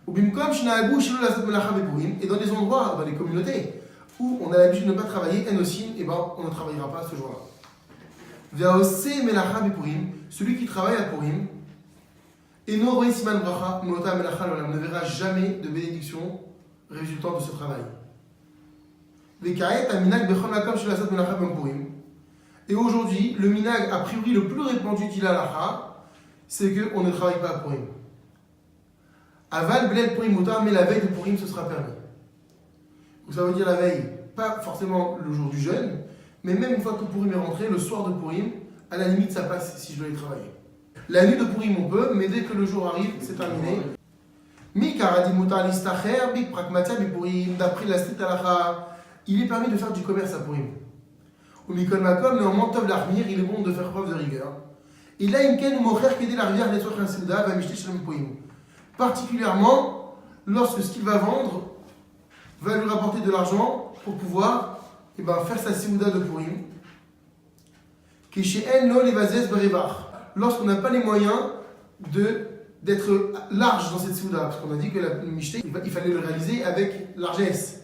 Et dans les endroits, dans les communautés où on a l'habitude de ne pas travailler, on ne travaillera pas ce jour-là. Celui qui travaille à Purim, ne verra jamais de bénédiction résultant de ce travail. Et aujourd'hui, le minag a priori le plus répandu qu'il a l'Acha, c'est qu'on ne travaille pas à Purim. Aval bled Purim mutar, mais la veille de Purim, ce sera permis. Donc ça veut dire la veille, pas forcément le jour du jeûne, mais même une fois que Purim est rentré, le soir de Purim, à la limite ça passe si je dois y travailler. La nuit de Purim on peut, mais dès que le jour arrive, c'est terminé. D'après la stricte halakha, il est permis de faire du commerce à Purim. Ou Mikol Makom, néanmoins, Tov l'Armir, il est bon de faire preuve de rigueur. Il a une ken ou mocher qui dit la rivière des Sochran Seuda va m'acheter chez le Purim. Particulièrement lorsque ce qu'il va vendre va lui rapporter de l'argent pour pouvoir faire sa Seuda de Purim. Qui chez elle, non, les vazes berevar. Lorsqu'on n'a pas les moyens d'être large dans cette Seuda, parce qu'on a dit que le Mishté, il fallait le réaliser avec largesse.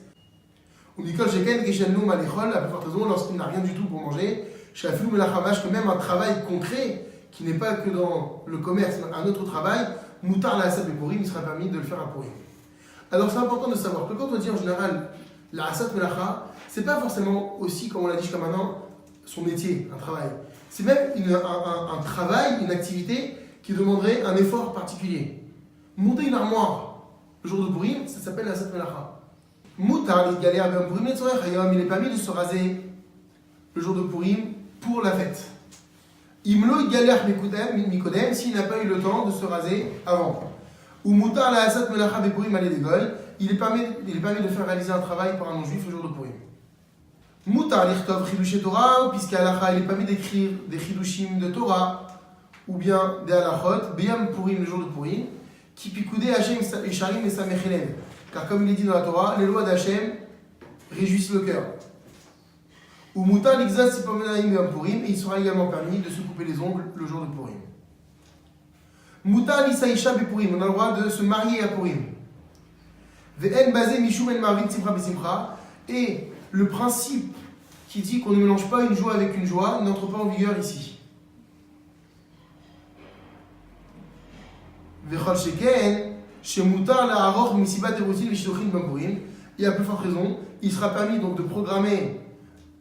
Ou Mikol Sheken, Geshen Noum Alechol, la plus forte raison, lorsqu'il n'a rien du tout pour manger, chez Afilou Melachamash, que même un travail concret, qui n'est pas que dans le commerce, mais un autre travail, Moutar la Asat Purim, il sera permis de le faire à Purim. Alors c'est important de savoir que quand on dit en général la Asat Melacha, c'est pas forcément aussi, comme on l'a dit jusqu'à maintenant, son métier, un travail. C'est même un travail, une activité qui demanderait un effort particulier. Monter une armoire le jour de Purim, ça s'appelle la Asat Melacha. Moutar, il est permis de se raser le jour de Purim pour la fête. Imlo, il galère Mikodem s'il n'a pas eu le temps de se raser avant. Ou Moutar, la Asat Melacha Purim à l'école, il est permis de faire réaliser un travail par un non-juif le jour de Purim. Moutar, l'Ichtov, Chidush Torah, puisqu'à Halacha, il est permis d'écrire des Chidushim de Torah, ou bien des Halachot, Beyam Purim le jour de Purim, qui picoudé Hachem et Sharim et Samechelev. Car comme il est dit dans la Torah, les lois d'Hachem réjouissent le cœur. Ou Moutar l'Ixas Sipomenaim Beyam Purim, et il sera également permis de se couper les ongles le jour de Purim. Moutar l'Isaïcha Bepurim, on a le droit de se marier à Purim. Ve'en basé Mishum en Marvin Simcha Besimcha, et le principe qui dit qu'on ne mélange pas une joie avec une joie n'entre pas en vigueur ici. Vechol Sheken, chez Moutar la Haroch Misibat Erosil Vishidochin Bampurim, et à plus forte raison, il sera permis donc de programmer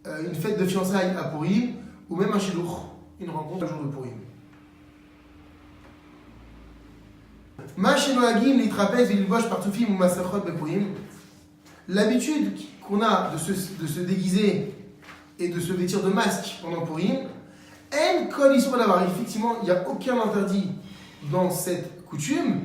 une fête de fiançailles à Purim, ou même un Shidduch, une rencontre le jour de Purim. Machenoagim, les trapèzes et les boches partoufim ou masachot bepurim. L'habitude qu'on a de se déguiser et de se vêtir de masque pendant Purim, en kol d'avoir, effectivement, il n'y a aucun interdit dans cette coutume,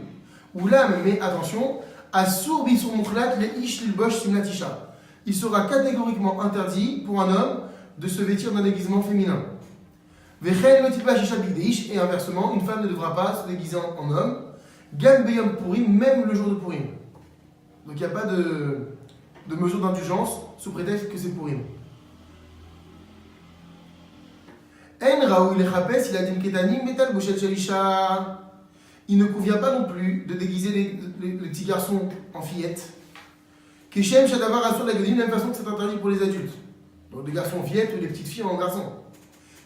où l'âme, mais attention, assour bisur mukhlak le ish lilbosh simlatisha. Il sera catégoriquement interdit pour un homme de se vêtir d'un déguisement féminin. Vechen lotipa shisha bigdeish, et inversement, une femme ne devra pas se déguiser en homme. Gam beyam Purim, même le jour de Purim. Donc il n'y a pas de mesure d'indulgence sous prétexte que c'est Purim. En raoui le chapes, il a dit Mketanim, metal bouchet shelisha. Il ne convient pas non plus de déguiser les petits garçons en fillettes. Keshem shadavar asur la gadim, de la même façon que c'est interdit pour les adultes. Donc les garçons en fillettes ou les petites filles en garçons.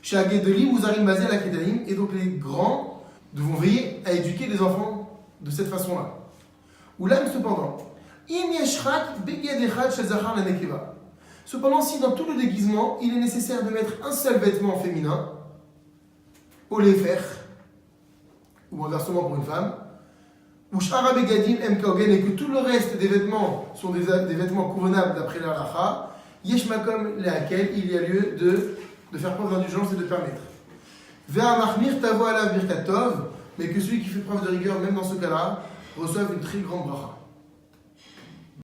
Shagedelim, uzarim basé la ketanim, et donc les grands devront veiller à éduquer les enfants de cette façon-là. Ou l'âme cependant, cependant, si dans tout le déguisement, il est nécessaire de mettre un seul vêtement féminin, au lefer, ou inversement pour une femme, ou shara begadim mkogen, et que tout le reste des vêtements sont des vêtements convenables d'après la halacha, yesh makom lehakel, il y a lieu de faire preuve d'indulgence et de permettre. Ve'a machmir tavo ala birkat tov, mais que celui qui fait preuve de rigueur, même dans ce cas-là, reçoive une très grande bracha.